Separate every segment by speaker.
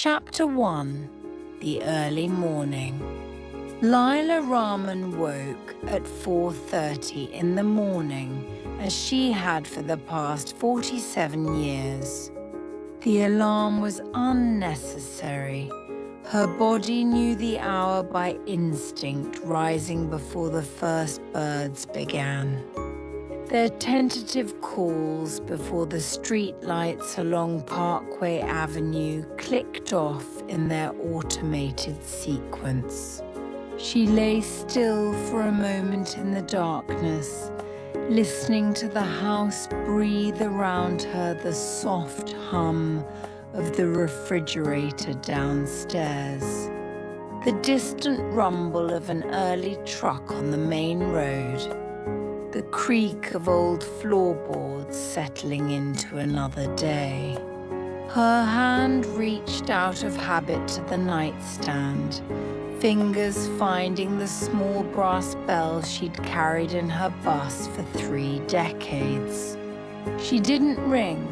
Speaker 1: Chapter 1. The Early Morning. Lila Rahman woke at 4:30 in the morning, as she had for the past 47 years. The alarm was unnecessary. Her body knew the hour by instinct, rising before the first birds began. Their tentative calls before the street lights along Parkway Avenue clicked off in their automated sequence. She lay still for a moment in the darkness, listening to the house breathe around her the soft hum of the refrigerator downstairs, the distant rumble of an early truck on the main road, the creak of old floorboards settling into another day. Her hand reached out of habit to the nightstand, fingers finding the small brass bell she'd carried in her bus for 3 decades. She didn't ring.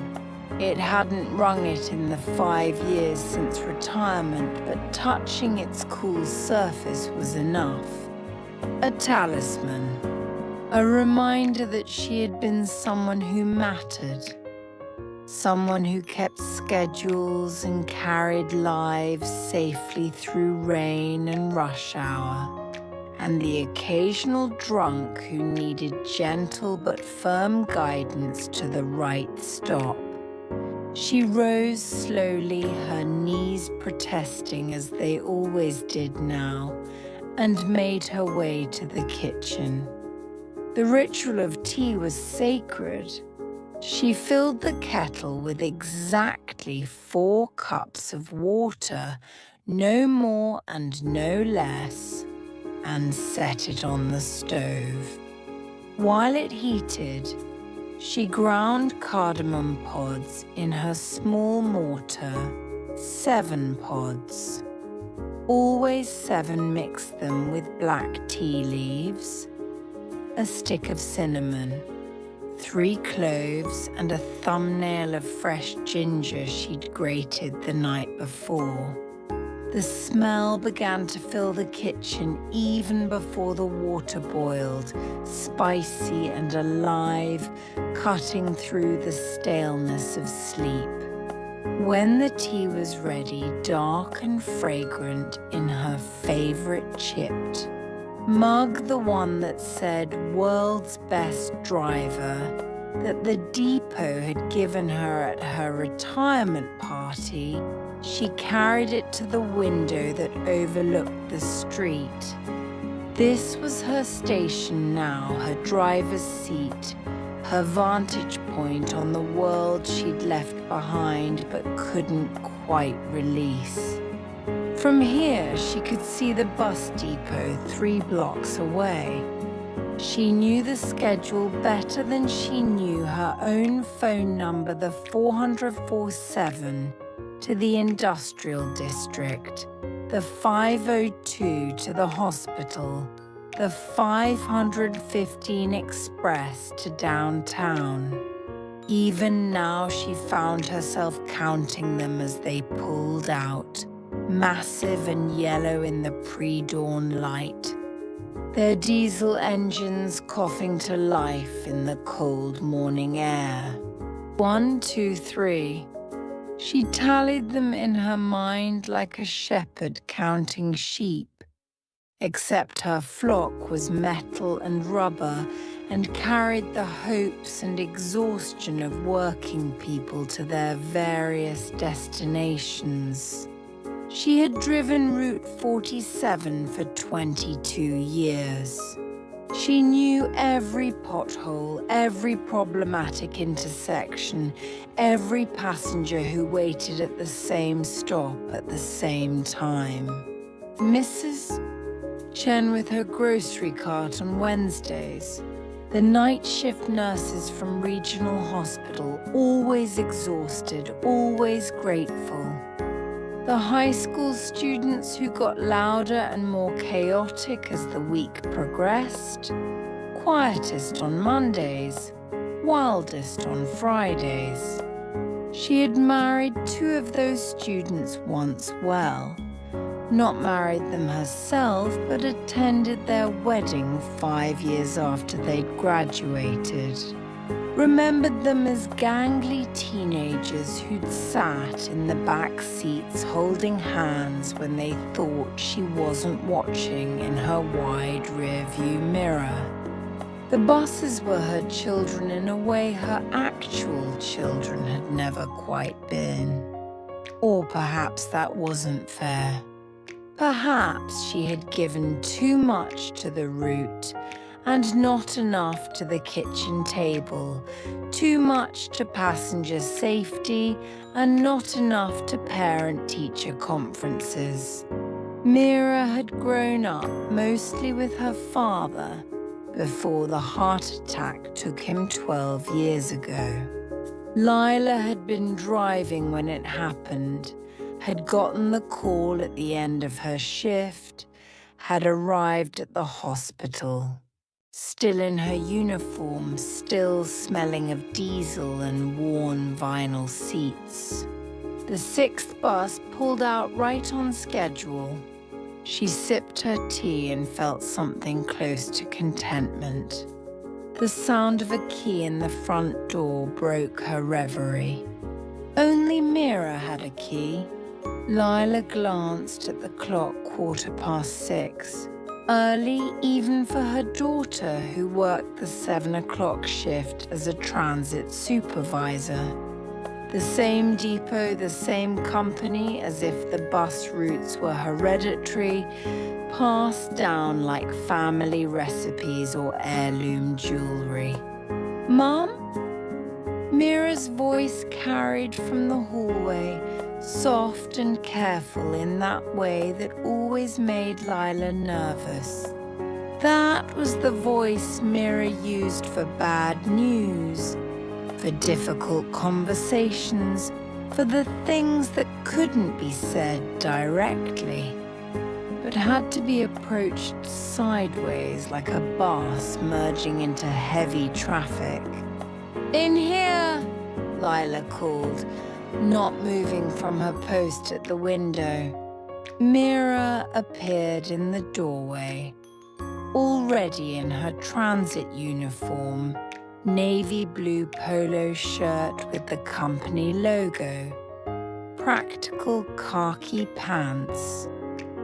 Speaker 1: It hadn't rung it in the 5 years since retirement, but touching its cool surface was enough. A talisman. A reminder that she had been someone who mattered. Someone who kept schedules and carried lives safely through rain and rush hour. And the occasional drunk who needed gentle but firm guidance to the right stop. She rose slowly, her knees protesting as they always did now, and made her way to the kitchen. The ritual of tea was sacred. She filled the kettle with exactly 4 cups of water, no more and no less, and set it on the stove. While it heated, she ground cardamom pods in her small mortar, 7 pods. Always 7 mixed them with black tea leaves, a stick of cinnamon, 3 cloves, and a thumbnail of fresh ginger she'd grated the night before. The smell began to fill the kitchen even before the water boiled, spicy and alive, cutting through the staleness of sleep. When the tea was ready, dark and fragrant in her favorite chipped mug, the one that said "World's Best Driver," that the depot had given her at her retirement party, she carried it to the window that overlooked the street. This was her station now, her driver's seat, her vantage point on the world she'd left behind but couldn't quite release. From here, she could see the bus depot 3 blocks away. She knew the schedule better than she knew her own phone number, the 447 to the industrial district, the 502 to the hospital, the 515 express to downtown. Even now, she found herself counting them as they pulled out, massive and yellow in the pre-dawn light, their diesel engines coughing to life in the cold morning air. 1, 2, 3. She tallied them in her mind like a shepherd counting sheep, except her flock was metal and rubber and carried the hopes and exhaustion of working people to their various destinations. She had driven Route 47 for 22 years. She knew every pothole, every problematic intersection, every passenger who waited at the same stop at the same time. Mrs. Chen with her grocery cart on Wednesdays. The night shift nurses from regional hospital, always exhausted, always grateful. The high school students who got louder and more chaotic as the week progressed, quietest on Mondays, wildest on Fridays. She had married two of those students once well. Not married them herself, but attended their wedding 5 years after they'd graduated. Remembered them as gangly teenagers who'd sat in the back seats holding hands when they thought she wasn't watching in her wide rearview mirror. The buses were her children in a way her actual children had never quite been. Or perhaps that wasn't fair. Perhaps she had given too much to the route and not enough to the kitchen table, too much to passenger safety and not enough to parent-teacher conferences. Mira had grown up mostly with her father before the heart attack took him 12 years ago. Lila had been driving when it happened, had gotten the call at the end of her shift, had arrived at the hospital. Still in her uniform, still smelling of diesel and worn vinyl seats. The 6th bus pulled out right on schedule. She sipped her tea and felt something close to contentment. The sound of a key in the front door broke her reverie. Only Mira had a key. Lila glanced at the clock 6:15. Early even for her daughter, who worked the 7 o'clock shift as a transit supervisor. The same depot, the same company, as if the bus routes were hereditary, passed down like family recipes or heirloom jewelry. "Mom?" Mira's voice carried from the hallway, soft and careful in that way that always made Lila nervous. That was the voice Mira used for bad news, for difficult conversations, for the things that couldn't be said directly, but had to be approached sideways like a bus merging into heavy traffic. "In here," Lila called, not moving from her post at the window. Mira appeared in the doorway, already in her transit uniform, navy blue polo shirt with the company logo, practical khaki pants,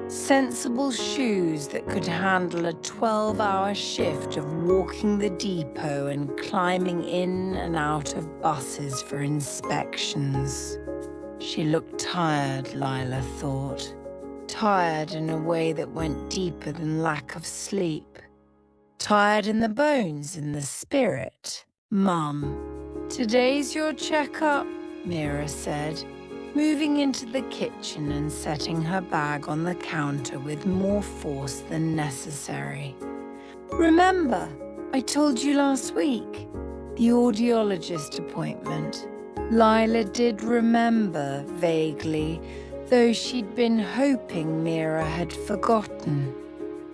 Speaker 1: sensible shoes that could handle a 12-hour shift of walking the depot and climbing in and out of buses for inspections. She looked tired, Lila thought. Tired in a way that went deeper than lack of sleep. Tired in the bones, in the spirit. "Mum, today's your checkup," Mira said, moving into the kitchen and setting her bag on the counter with more force than necessary. "Remember, I told you last week, the audiologist appointment." Lila did remember vaguely, though she'd been hoping Mira had forgotten.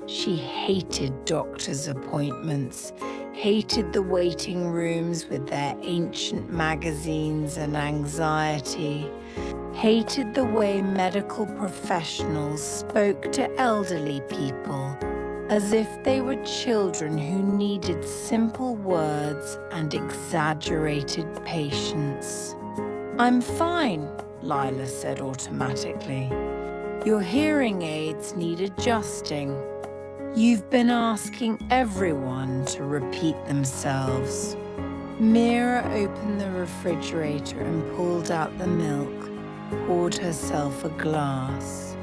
Speaker 1: She hated doctor's appointments, hated the waiting rooms with their ancient magazines and anxiety, hated the way medical professionals spoke to elderly people as if they were children who needed simple words and exaggerated patience. "I'm fine," Lila said automatically. "Your hearing aids need adjusting. You've been asking everyone to repeat themselves." Mira opened the refrigerator and pulled out the milk, poured herself a glass.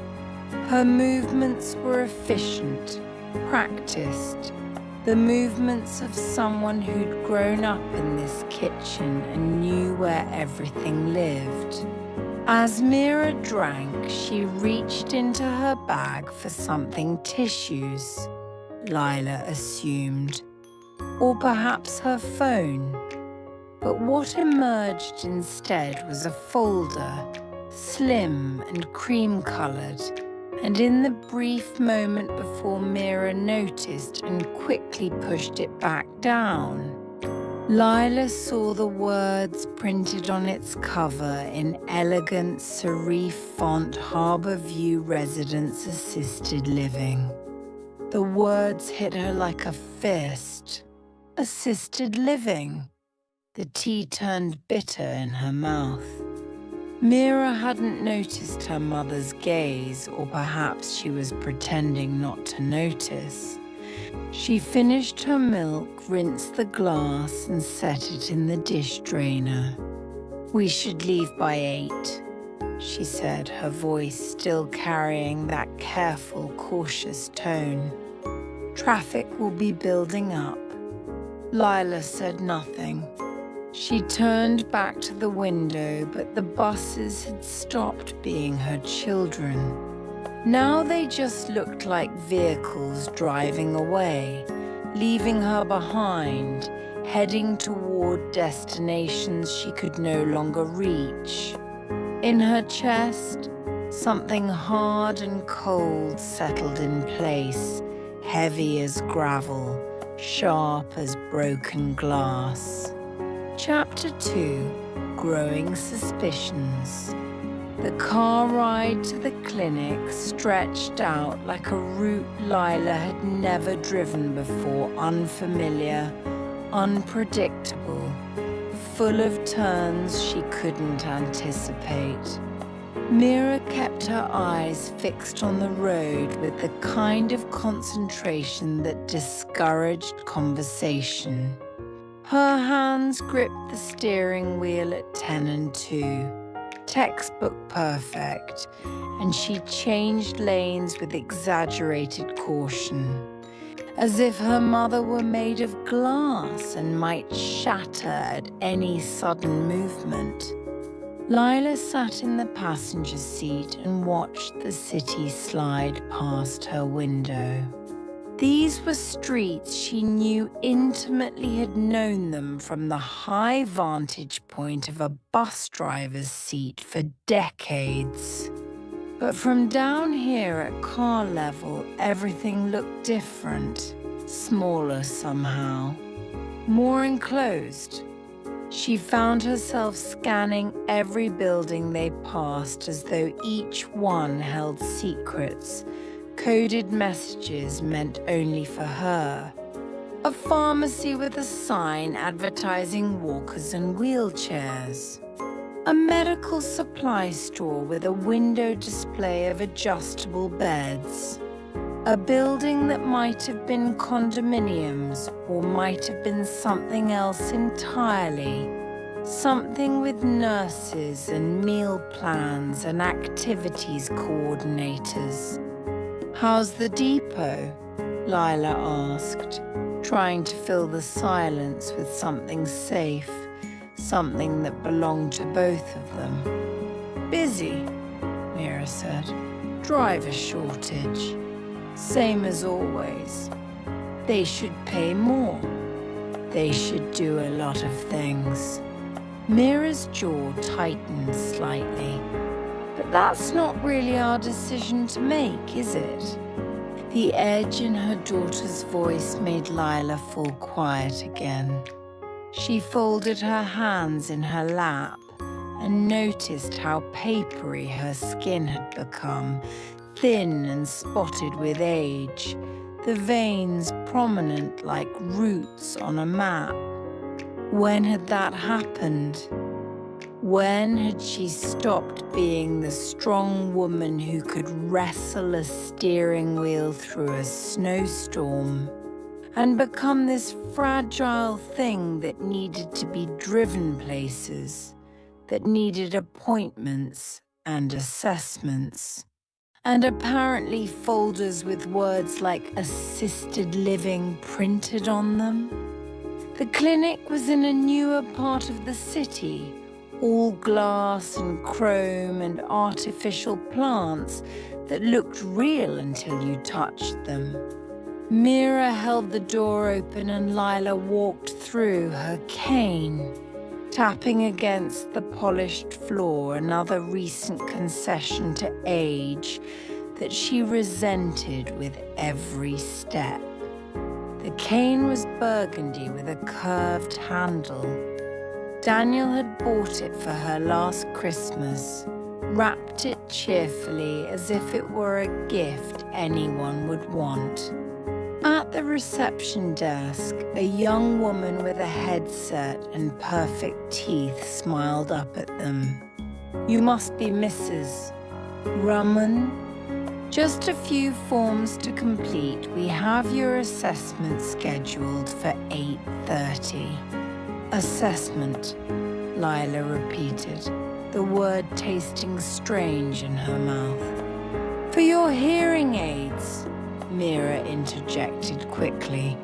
Speaker 1: Her movements were efficient, practiced, the movements of someone who'd grown up in this kitchen and knew where everything lived. As Mira drank, she reached into her bag for something tissues, Lila assumed, or perhaps her phone. But what emerged instead was a folder, slim and cream-colored, and in the brief moment before Mira noticed and quickly pushed it back down, Lila saw the words printed on its cover in elegant serif font, Harbour View Residence Assisted Living. The words hit her like a fist. Assisted living. The tea turned bitter in her mouth. Mira hadn't noticed her mother's gaze, or perhaps she was pretending not to notice. She finished her milk, rinsed the glass, and set it in the dish drainer. "We should leave by 8, she said, her voice still carrying that careful, cautious tone. "Traffic will be building up." Lila said nothing. She turned back to the window, but the buses had stopped being her children. Now they just looked like vehicles driving away, leaving her behind, heading toward destinations she could no longer reach. In her chest, something hard and cold settled in place, heavy as gravel, sharp as broken glass. Chapter 2: Growing Suspicions. The car ride to the clinic stretched out like a route Lila had never driven before, unfamiliar, unpredictable, full of turns she couldn't anticipate. Mira kept her eyes fixed on the road with the kind of concentration that discouraged conversation. Her hands gripped the steering wheel at 10 and 2, textbook perfect, and she changed lanes with exaggerated caution, as if her mother were made of glass and might shatter at any sudden movement. Lila sat in the passenger seat and watched the city slide past her window. These were streets she knew intimately, had known them from the high vantage point of a bus driver's seat for decades. But from down here at car level, everything looked different, smaller somehow, more enclosed. She found herself scanning every building they passed as though each one held secrets, coded messages meant only for her. A pharmacy with a sign advertising walkers and wheelchairs. A medical supply store with a window display of adjustable beds. A building that might have been condominiums or might have been something else entirely. Something with nurses and meal plans and activities coordinators. "How's the depot?" Lila asked, trying to fill the silence with something safe, something that belonged to both of them. "Busy," Mira said. "Driver shortage. Same as always. They should pay more. They should do a lot of things." Mira's jaw tightened slightly. "But that's not really our decision to make, is it?" The edge in her daughter's voice made Lila fall quiet again. She folded her hands in her lap and noticed how papery her skin had become, thin and spotted with age, the veins prominent like roots on a map. When had that happened? When had she stopped being the strong woman who could wrestle a steering wheel through a snowstorm and become this fragile thing that needed to be driven places, that needed appointments and assessments? And apparently folders with words like assisted living printed on them. The clinic was in a newer part of the city, all glass and chrome and artificial plants that looked real until you touched them. Mira held the door open and Lila walked through, her cane, tapping against the polished floor, another recent concession to age that she resented with every step. The cane was burgundy with a curved handle. Daniel had bought it for her last Christmas, wrapped it cheerfully as if it were a gift anyone would want. At the reception desk, a young woman with a headset and perfect teeth smiled up at them. "You must be Mrs. Rahman. Just a few forms to complete. We have your assessment scheduled for 8:30. Assessment, Lila repeated, the word tasting strange in her mouth. For your hearing aids, Mira interjected quickly,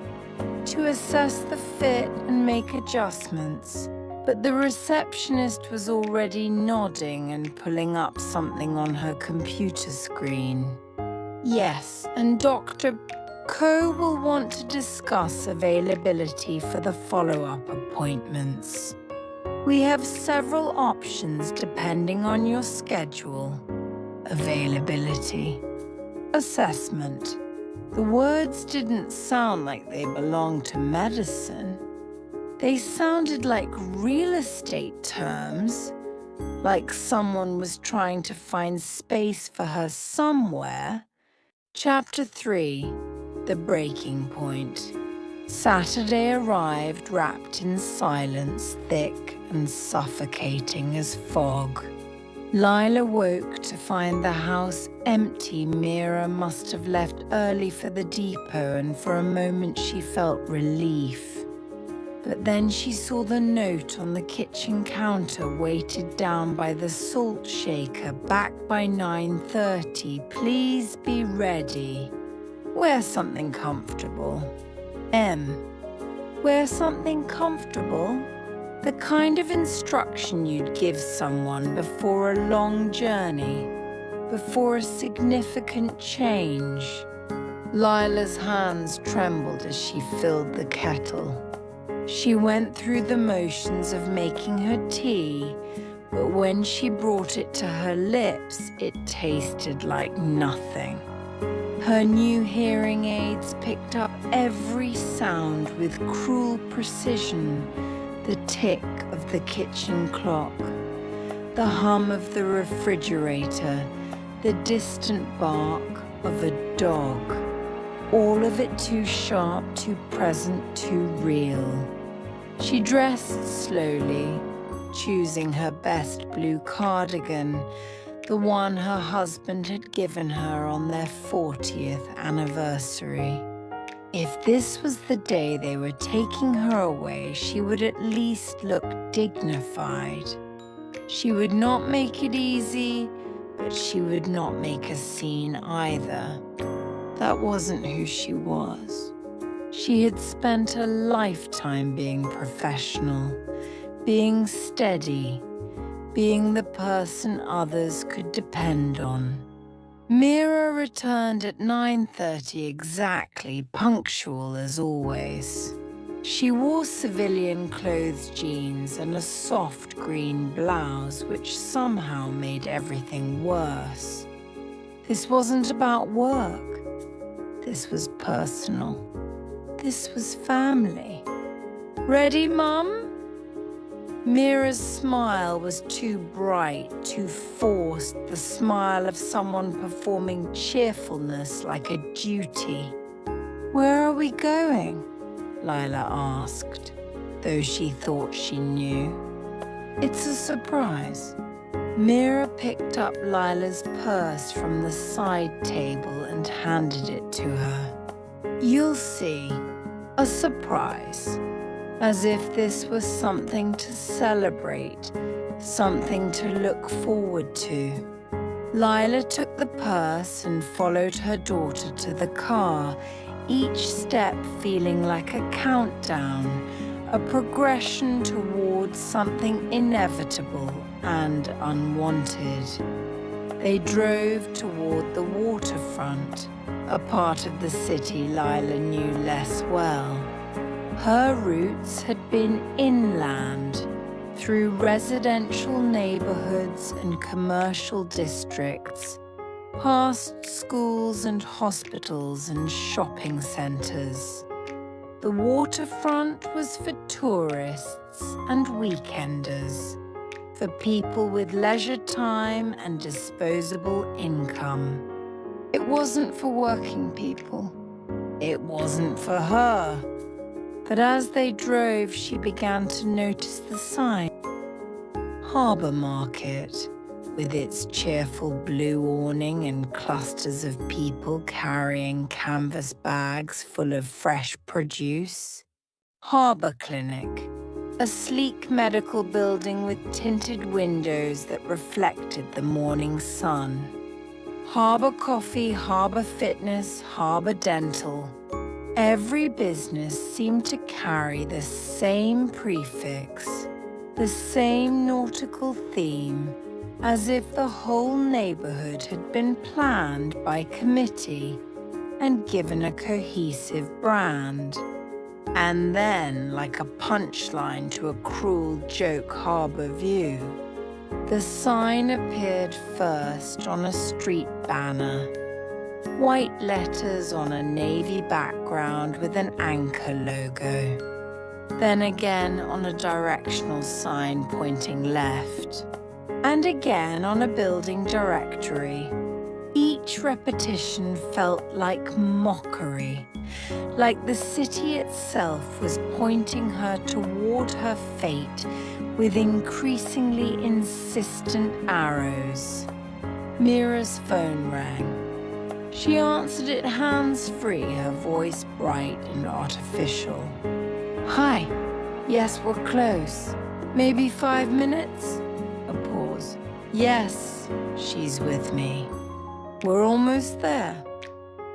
Speaker 1: to assess the fit and make adjustments. But the receptionist was already nodding and pulling up something on her computer screen. Yes, and Dr. Ko will want to discuss availability for the follow-up appointments. We have several options depending on your schedule. Availability. Assessment. The words didn't sound like they belonged to medicine. They sounded like real estate terms, like someone was trying to find space for her somewhere. Chapter 3. The Breaking Point. Saturday arrived wrapped in silence, thick and suffocating as fog. Lila woke to find the house empty. Mira must have left early for the depot, and for a moment she felt relief. But then she saw the note on the kitchen counter, weighted down by the salt shaker, back by 9:30. Please be ready. Wear something comfortable. Wear something comfortable? The kind of instruction you'd give someone before a long journey, before a significant change. Lila's hands trembled as she filled the kettle. She went through the motions of making her tea, but when she brought it to her lips, it tasted like nothing. Her new hearing aids picked up every sound with cruel precision. The tick of the kitchen clock, the hum of the refrigerator, the distant bark of a dog. All of it too sharp, too present, too real. She dressed slowly, choosing her best blue cardigan, the one her husband had given her on their 40th anniversary. If this was the day they were taking her away, she would at least look dignified. She would not make it easy, but she would not make a scene either. That wasn't who she was. She had spent a lifetime being professional, being steady, being the person others could depend on. Mira returned at 9:30 exactly, punctual as always. She wore civilian-clothes jeans and a soft green blouse, which somehow made everything worse. This wasn't about work. This was personal. This was family. Ready, Mum? Mira's smile was too bright, too forced, the smile of someone performing cheerfulness like a duty. Where are we going? Lila asked, though she thought she knew. It's a surprise. Mira picked up Lila's purse from the side table and handed it to her. You'll see. A surprise. As if this was something to celebrate, something to look forward to. Lila took the purse and followed her daughter to the car, each step feeling like a countdown, a progression towards something inevitable and unwanted. They drove toward the waterfront, a part of the city Lila knew less well. Her roots had been inland, through residential neighborhoods and commercial districts, past schools and hospitals and shopping centers. The waterfront was for tourists and weekenders, for people with leisure time and disposable income. It wasn't for working people. It wasn't for her. But as they drove, she began to notice the sign. Harbour Market, with its cheerful blue awning and clusters of people carrying canvas bags full of fresh produce. Harbour Clinic, a sleek medical building with tinted windows that reflected the morning sun. Harbour Coffee, Harbour Fitness, Harbour Dental. Every business seemed to carry the same prefix, the same nautical theme, as if the whole neighborhood had been planned by committee and given a cohesive brand. And then, like a punchline to a cruel joke Harbour View, the sign appeared first on a street banner. White letters on a navy background with an anchor logo. Then again on a directional sign pointing left. And again on a building directory. Each repetition felt like mockery, like the city itself was pointing her toward her fate with increasingly insistent arrows. Mira's phone rang. She answered it hands-free, her voice bright and artificial. Hi. Yes, we're close. Maybe 5 minutes? A pause. Yes, she's with me. We're almost there.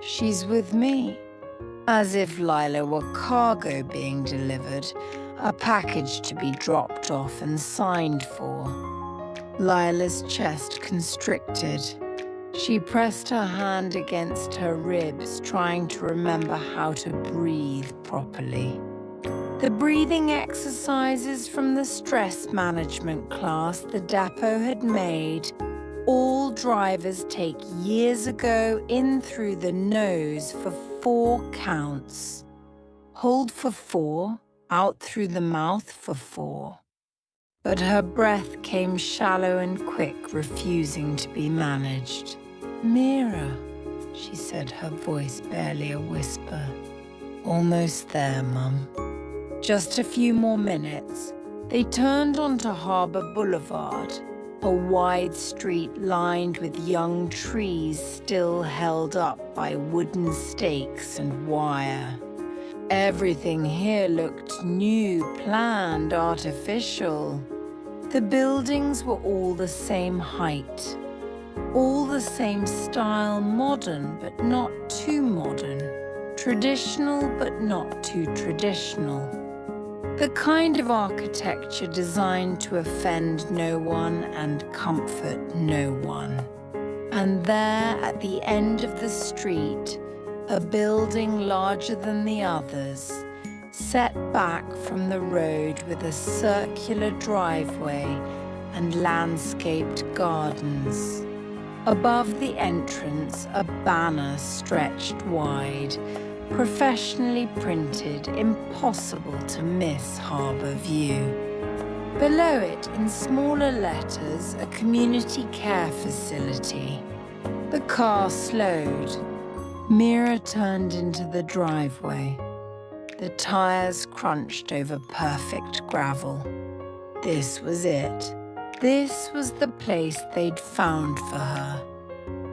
Speaker 1: She's with me. As if Lila were cargo being delivered, a package to be dropped off and signed for. Lila's chest constricted. She pressed her hand against her ribs, trying to remember how to breathe properly. The breathing exercises from the stress management class the depot had made, all drivers take years ago in through the nose for 4 counts. Hold for 4, out through the mouth for 4. But her breath came shallow and quick, refusing to be managed. Mira, she said, her voice barely a whisper. Almost there, Mum. Just a few more minutes. They turned onto Harbour Boulevard, a wide street lined with young trees still held up by wooden stakes and wire. Everything here looked new, planned, artificial. The buildings were all the same height, all the same style, modern but not too modern, traditional but not too traditional. The kind of architecture designed to offend no one and comfort no one. And there at the end of the street, a building larger than the others, set back from the road with a circular driveway and landscaped gardens. Above the entrance, a banner stretched wide, professionally printed, impossible to miss Harbour View. Below it, in smaller letters, a community care facility. The car slowed. Mira turned into the driveway. The tires crunched over perfect gravel. This was it. This was the place they'd found for her.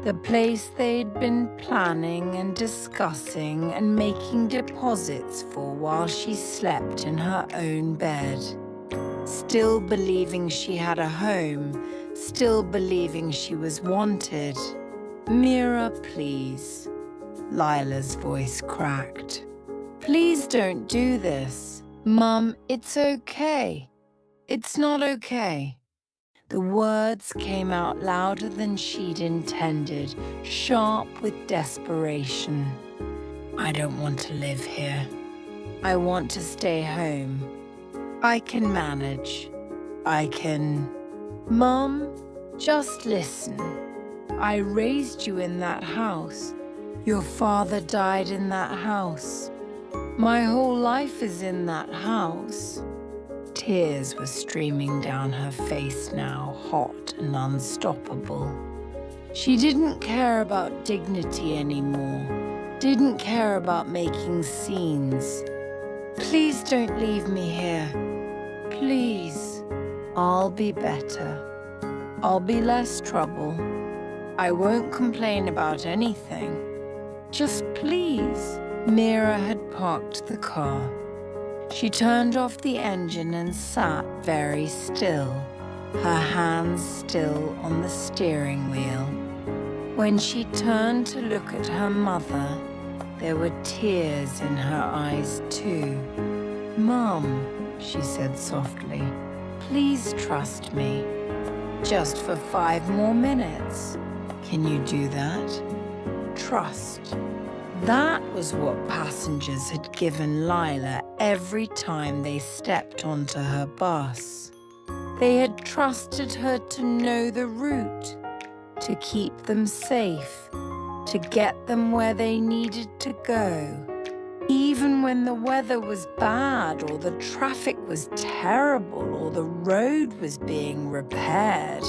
Speaker 1: The place they'd been planning and discussing and making deposits for while she slept in her own bed. Still believing she had a home, still believing she was wanted. Mira, please. Lila's voice cracked. Please don't do this. Mum, it's okay. It's not okay. The words came out louder than she'd intended, sharp with desperation. I don't want to live here. I want to stay home. I can manage. I can... Mum, just listen. I raised you in that house. Your father died in that house. My whole life is in that house. Tears were streaming down her face now, hot and unstoppable. She didn't care about dignity anymore, didn't care about making scenes. Please don't leave me here. Please. I'll be better. I'll be less trouble. I won't complain about anything. Just please. Mira had parked the car. She turned off the engine and sat very still, her hands still on the steering wheel. When she turned to look at her mother, there were tears in her eyes too. "Mum," she said softly, "please trust me. Just for 5 more minutes. Can you do that? Trust." That was what passengers had given Lila every time they stepped onto her bus. They had trusted her to know the route, to keep them safe, to get them where they needed to go. Even when the weather was bad or the traffic was terrible or the road was being repaired,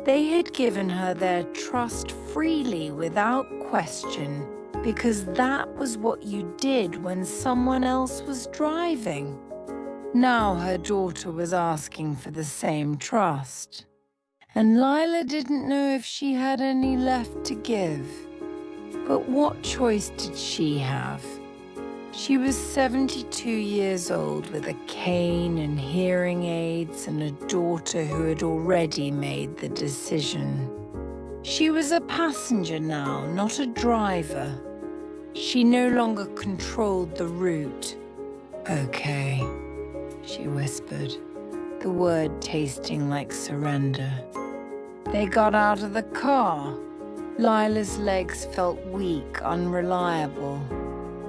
Speaker 1: they had given her their trust freely without question, because that was what you did when someone else was driving. Now her daughter was asking for the same trust, and Lila didn't know if she had any left to give. But what choice did she have? She was 72 years old with a cane and hearing aids and a daughter who had already made the decision. She was a passenger now, not a driver. She no longer controlled the route. "Okay," she whispered, the word tasting like surrender. They got out of the car. Lila's legs felt weak, unreliable.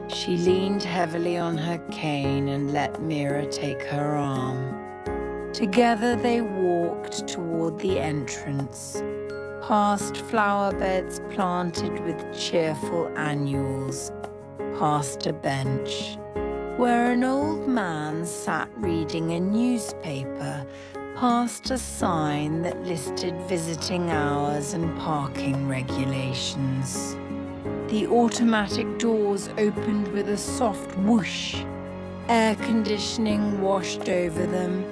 Speaker 1: She leaned heavily on her cane and let Mira take her arm. Together they walked toward the entrance, past flower beds planted with cheerful annuals, past a bench, where an old man sat reading a newspaper, past a sign that listed visiting hours and parking regulations. The automatic doors opened with a soft whoosh. Air conditioning washed over them,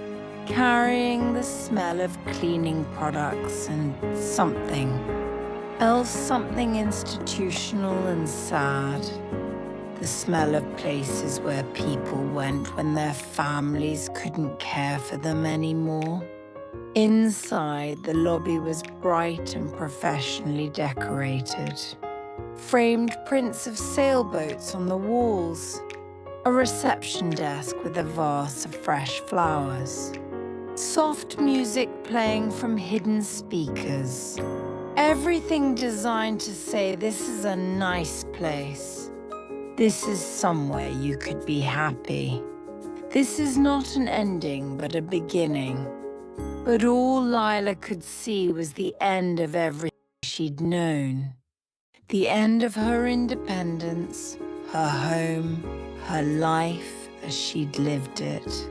Speaker 1: carrying the smell of cleaning products and something else, something institutional and sad. The smell of places where people went when their families couldn't care for them anymore. Inside, the lobby was bright and professionally decorated. Framed prints of sailboats on the walls. A reception desk with a vase of fresh flowers. Soft music playing from hidden speakers. Everything designed to say this is a nice place. This is somewhere you could be happy. This is not an ending, but a beginning. But all Lila could see was the end of everything she'd known. The end of her independence, her home, her life as she'd lived it.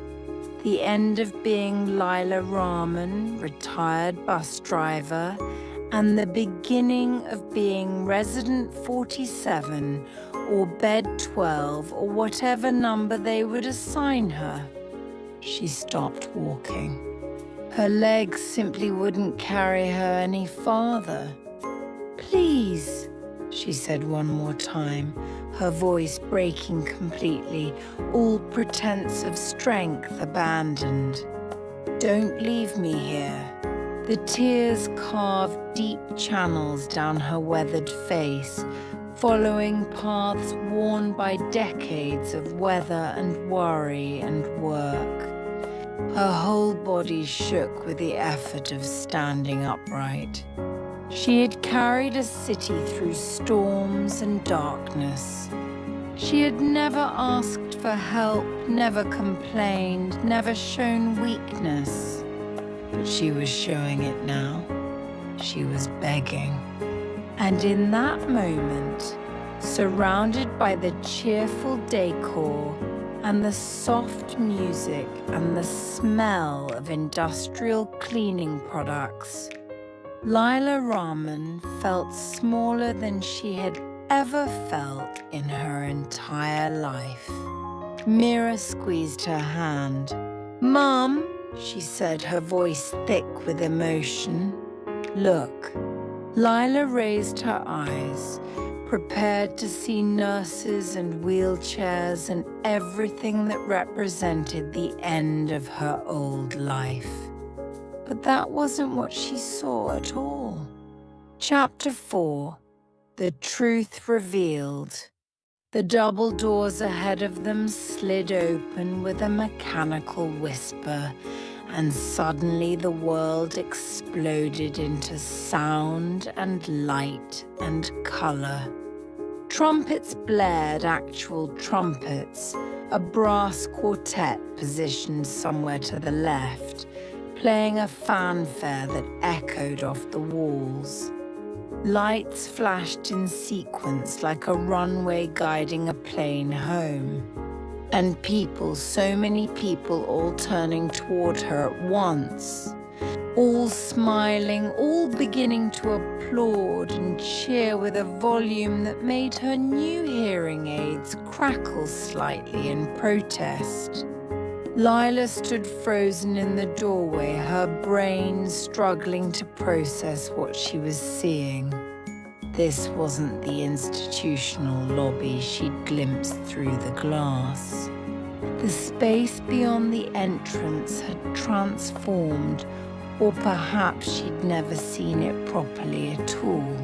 Speaker 1: The end of being Lila Rahman, retired bus driver, and the beginning of being resident 47 or bed 12 or whatever number they would assign her. She stopped walking. Her legs simply wouldn't carry her any farther. "Please," she said one more time, her voice breaking completely, all pretense of strength abandoned. "Don't leave me here." The tears carved deep channels down her weathered face, following paths worn by decades of weather and worry and work. Her whole body shook with the effort of standing upright. She had carried a city through storms and darkness. She had never asked for help, never complained, never shown weakness. But she was showing it now. She was begging. And in that moment, surrounded by the cheerful decor and the soft music and the smell of industrial cleaning products, Lila Rahman felt smaller than she had ever felt in her entire life. Mira squeezed her hand. "Mum," she said, her voice thick with emotion. "Look." Lila raised her eyes, prepared to see nurses and wheelchairs and everything that represented the end of her old life. But that wasn't what she saw at all. Chapter 4. The Truth Revealed. The double doors ahead of them slid open with a mechanical whisper, and suddenly the world exploded into sound and light and color. Trumpets blared, actual trumpets, a brass quartet positioned somewhere to the left, playing a fanfare that echoed off the walls. Lights flashed in sequence like a runway guiding a plane home. And people, so many people, all turning toward her at once. All smiling, all beginning to applaud and cheer with a volume that made her new hearing aids crackle slightly in protest. Lila stood frozen in the doorway, her brain struggling to process what she was seeing. This wasn't the institutional lobby she'd glimpsed through the glass. The space beyond the entrance had transformed, or perhaps she'd never seen it properly at all.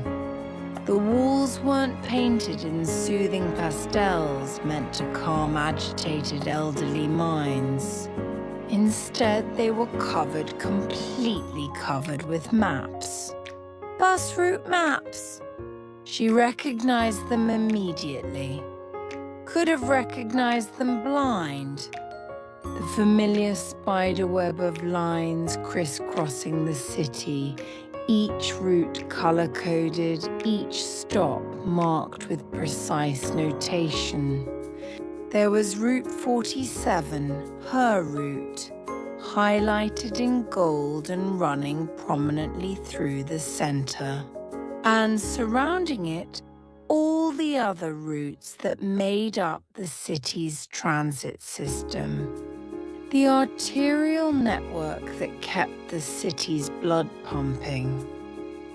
Speaker 1: The walls weren't painted in soothing pastels meant to calm agitated elderly minds. Instead, they were completely covered with maps. Bus route maps! She recognized them immediately. Could have recognized them blind. The familiar spiderweb of lines crisscrossing the city, each route color-coded, each stop marked with precise notation. There was Route 47, her route, highlighted in gold and running prominently through the center. And surrounding it, all the other routes that made up the city's transit system. The arterial network that kept the city's blood pumping,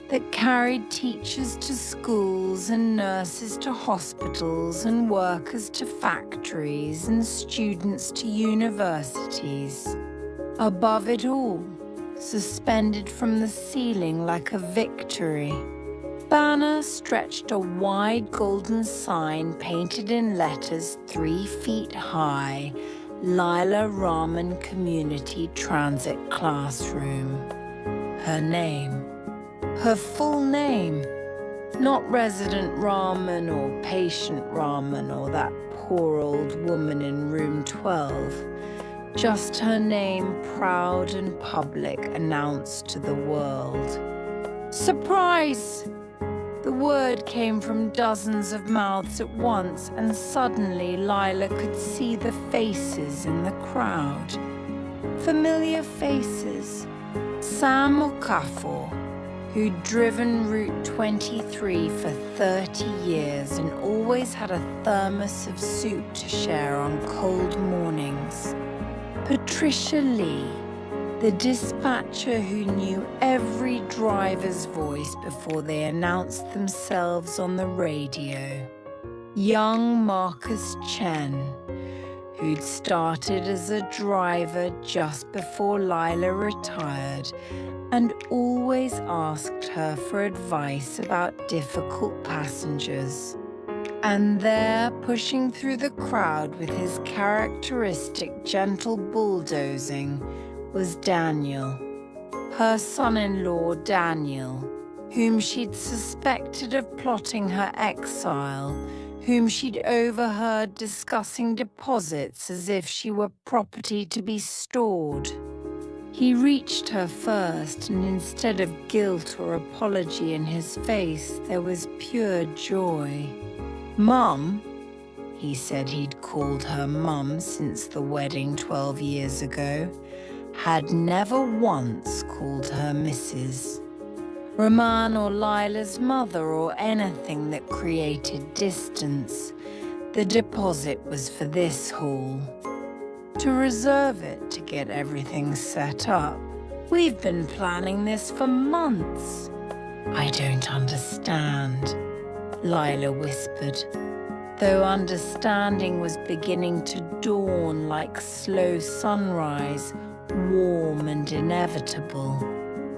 Speaker 1: that carried teachers to schools and nurses to hospitals and workers to factories and students to universities. Above it all, suspended from the ceiling like a victory, banner stretched a wide golden sign painted in letters 3 feet high, Lila Rahman Community Transit Classroom. Her name. Her full name. Not Resident Rahman or Patient Rahman or that poor old woman in room 12. Just her name, proud and public, announced to the world. Surprise! The word came from dozens of mouths at once, and suddenly Lila could see the faces in the crowd. Familiar faces. Sam Okafor, who'd driven Route 23 for 30 years and always had a thermos of soup to share on cold mornings. Patricia Lee, the dispatcher who knew every driver's voice before they announced themselves on the radio. Young Marcus Chen, who'd started as a driver just before Lila retired and always asked her for advice about difficult passengers. And there, pushing through the crowd with his characteristic gentle bulldozing, was Daniel, her son-in-law Daniel, whom she'd suspected of plotting her exile, whom she'd overheard discussing deposits as if she were property to be stored. He reached her first, and instead of guilt or apology in his face, there was pure joy. Mum, he said he'd called her Mum since the wedding 12 years ago, had never once called her Mrs. Rahman or Lila's mother or anything that created distance. The deposit was for this hall. To reserve it to get everything set up. We've been planning this for months. I don't understand, Lila whispered, though understanding was beginning to dawn like slow sunrise, warm and inevitable.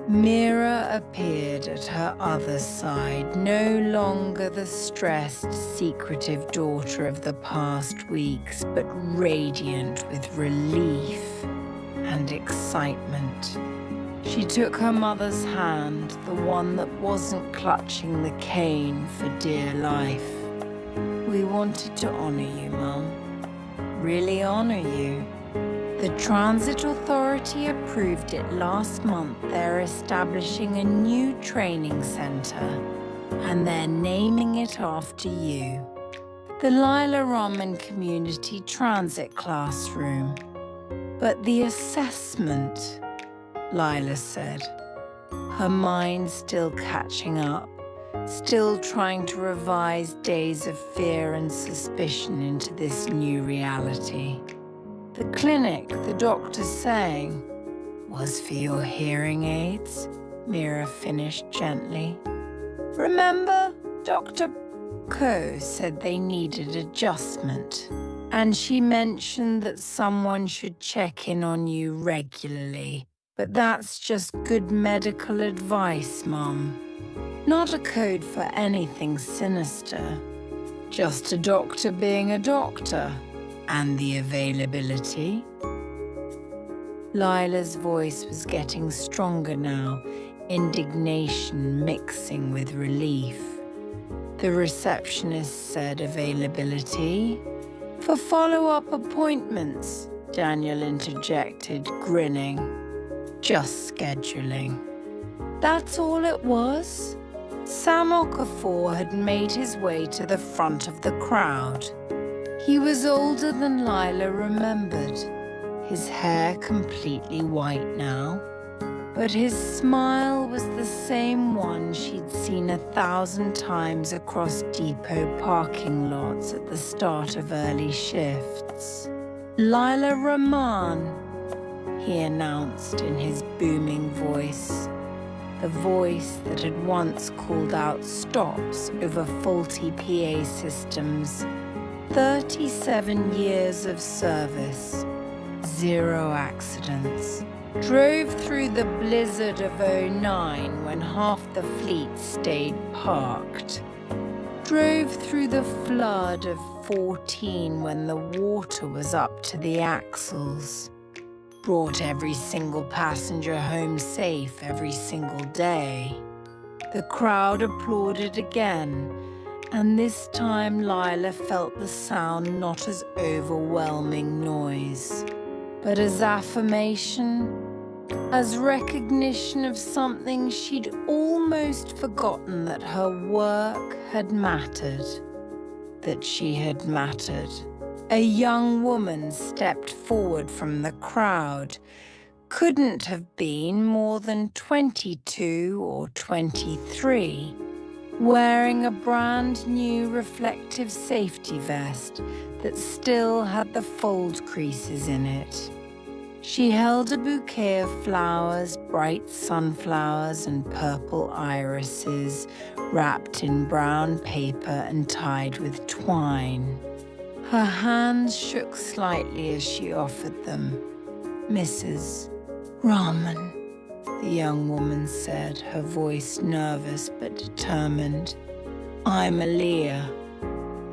Speaker 1: Mira appeared at her other side, no longer the stressed, secretive daughter of the past weeks, but radiant with relief and excitement. She took her mother's hand, the one that wasn't clutching the cane for dear life. We wanted to honor you, Mum. Really honor you. The Transit Authority approved it last month. They're establishing a new training center, and they're naming it after you. The Lila Rahman Community Transit Classroom. But the assessment, Lila said, her mind still catching up, still trying to revise days of fear and suspicion into this new reality. The clinic, the doctor's saying, was for your hearing aids, Mira finished gently. Remember, Dr. Ko said they needed adjustment, and she mentioned that someone should check in on you regularly. But that's just good medical advice, Mum. Not a code for anything sinister. Just a doctor being a doctor. And the availability? Lila's voice was getting stronger now, indignation mixing with relief. The receptionist said availability. For follow-up appointments, Daniel interjected, grinning. Just scheduling. That's all it was? Sam Okafor had made his way to the front of the crowd. He was older than Lila remembered, his hair completely white now, but his smile was the same one she'd seen 1,000 times across depot parking lots at the start of early shifts. Lila Rahman, he announced in his booming voice, the voice that had once called out stops over faulty PA systems. 37 years of service, 0 accidents. Drove through the blizzard of '09 when half the fleet stayed parked. Drove through the flood of '14 when the water was up to the axles. Brought every single passenger home safe every single day. The crowd applauded again. And this time Lila felt the sound not as overwhelming noise, but as affirmation, as recognition of something she'd almost forgotten, that her work had mattered, that she had mattered. A young woman stepped forward from the crowd, couldn't have been more than 22 or 23. Wearing a brand new reflective safety vest that still had the fold creases in it. She held a bouquet of flowers, bright sunflowers and purple irises, wrapped in brown paper and tied with twine. Her hands shook slightly as she offered them. Mrs. Rahman, the young woman said, her voice nervous but determined. I'm Aaliyah.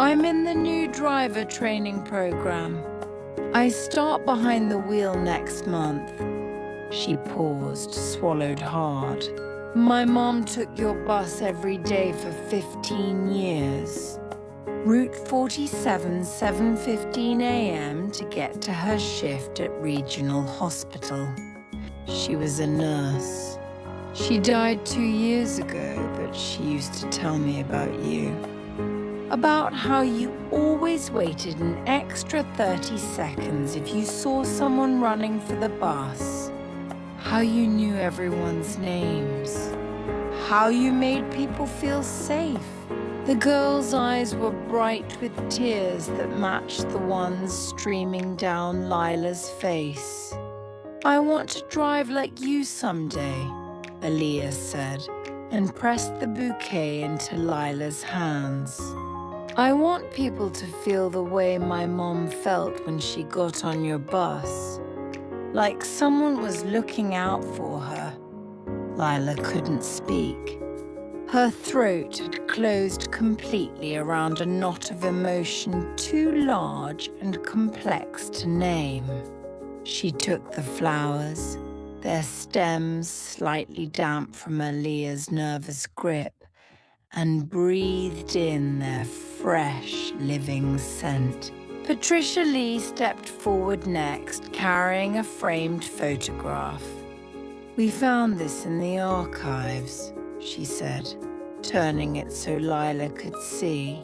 Speaker 1: I'm in the new driver training program. I start behind the wheel next month. She paused, swallowed hard. My mom took your bus every day for 15 years. Route 47, 7:15 a.m. to get to her shift at Regional Hospital. She was a nurse. She died 2 years ago, but she used to tell me about you. about how you always waited an extra 30 seconds if you saw someone running for the bus, how you knew everyone's names, how you made people feel safe. The girl's eyes were bright with tears that matched the ones streaming down Lila's face. "I want to drive like you someday," Aaliyah said, and pressed the bouquet into Lila's hands. "I want people to feel the way my mom felt when she got on your bus, like someone was looking out for her." Lila couldn't speak. Her throat had closed completely around a knot of emotion too large and complex to name. She took the flowers, their stems slightly damp from Aaliyah's nervous grip, and breathed in their fresh, living scent. Patricia Lee stepped forward next, carrying a framed photograph. "We found this in the archives," she said, turning it so Lila could see.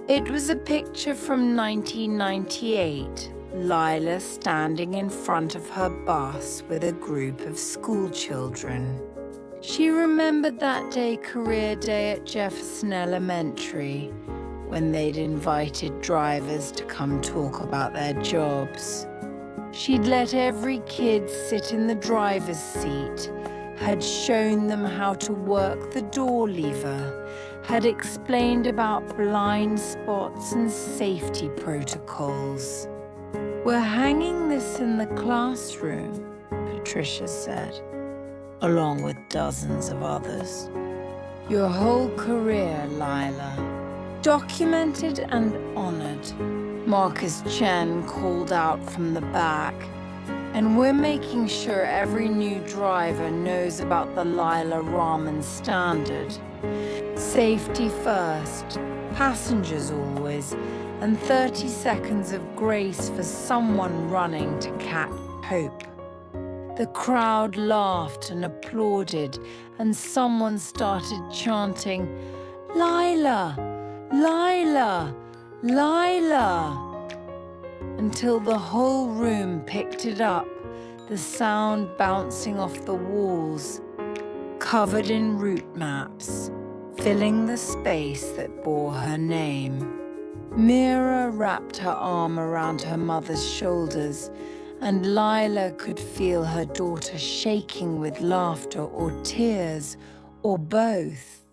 Speaker 1: It was a picture from 1998, Lila standing in front of her bus with a group of schoolchildren. She remembered that day, career day at Jefferson Elementary, when they'd invited drivers to come talk about their jobs. She'd let every kid sit in the driver's seat, had shown them how to work the door lever, had explained about blind spots and safety protocols. "We're hanging this in the classroom," Patricia said, along with dozens of others. "Your whole career, Lila. Documented and honored," Marcus Chen called out from the back. "And we're making sure every new driver knows about the Lila Raman standard. Safety first, passengers always, and 30 seconds of grace for someone running to catch hope." The crowd laughed and applauded, and someone started chanting, "Lila! Lila! Lila!" until the whole room picked it up, the sound bouncing off the walls, covered in route maps, filling the space that bore her name. Mira wrapped her arm around her mother's shoulders, and Lila could feel her daughter shaking with laughter or tears, or both.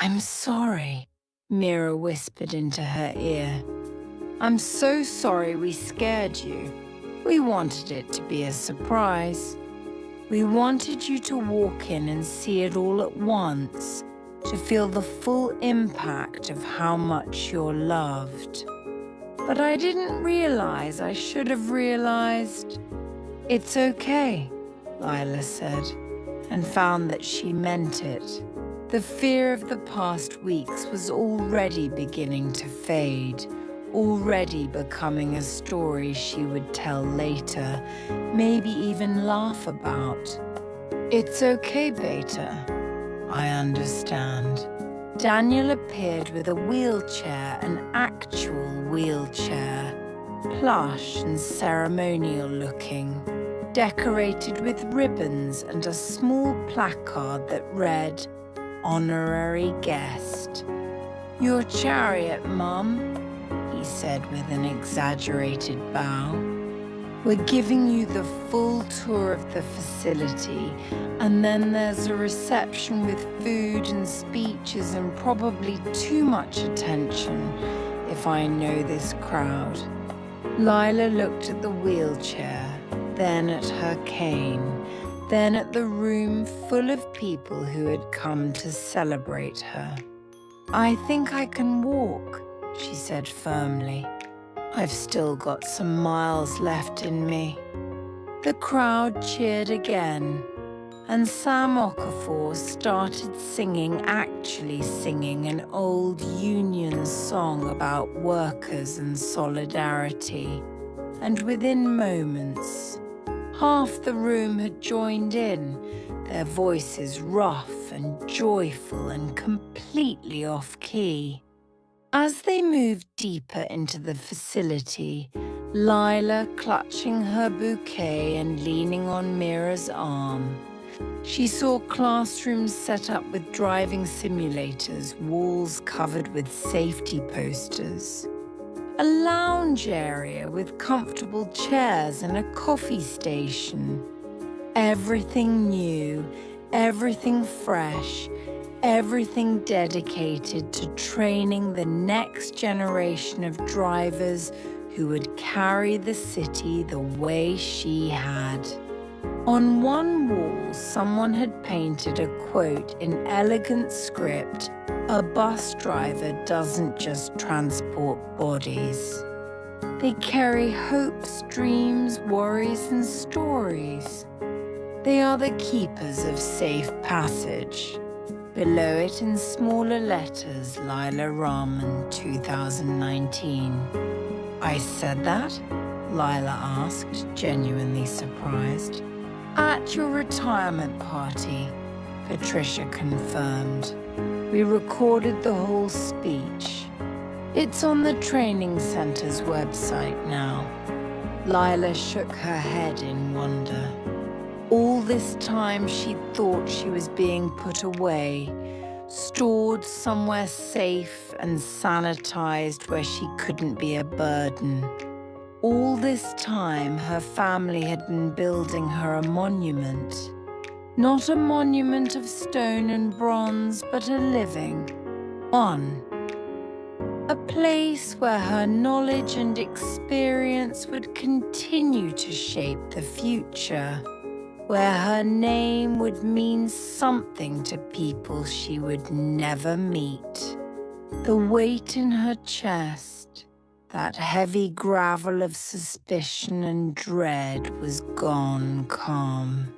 Speaker 1: "I'm sorry," Mira whispered into her ear. "I'm so sorry we scared you. We wanted it to be a surprise. We wanted you to walk in and see it all at once, to feel the full impact of how much you're loved. But I didn't realize I should have realized." "It's okay," Lila said, and found that she meant it. The fear of the past weeks was already beginning to fade, already becoming a story she would tell later, maybe even laugh about. "It's okay, Beta. I understand." Daniel appeared with a wheelchair, an actual wheelchair, plush and ceremonial looking, decorated with ribbons and a small placard that read, "Honorary Guest." "Your chariot, Mum," he said with an exaggerated bow. "We're giving you the full tour of the facility, and then there's a reception with food and speeches and probably too much attention, if I know this crowd." Lila looked at the wheelchair, then at her cane, then at the room full of people who had come to celebrate her. "I think I can walk," she said firmly. "I've still got some miles left in me." The crowd cheered again, and Sam Okafor started actually singing an old Union song about workers and solidarity. And within moments, half the room had joined in, their voices rough and joyful and completely off-key. As they moved deeper into the facility, Lila clutching her bouquet and leaning on Mira's arm, she saw classrooms set up with driving simulators, walls covered with safety posters, a lounge area with comfortable chairs and a coffee station. Everything new, everything fresh, everything dedicated to training the next generation of drivers who would carry the city the way she had. On one wall, someone had painted a quote in elegant script: "A bus driver doesn't just transport bodies. They carry hopes, dreams, worries, and stories. They are the keepers of safe passage." Below it in smaller letters, Lila Rahman, 2019. "I said that?" Lila asked, genuinely surprised. "At your retirement party," Patricia confirmed. "We recorded the whole speech. It's on the training center's website now." Lila shook her head in wonder. All this time she'd thought she was being put away, stored somewhere safe and sanitized where she couldn't be a burden. All this time her family had been building her a monument. Not a monument of stone and bronze, but a living one. A place where her knowledge and experience would continue to shape the future, where her name would mean something to people she would never meet. The weight in her chest, that heavy gravel of suspicion and dread, was gone calm.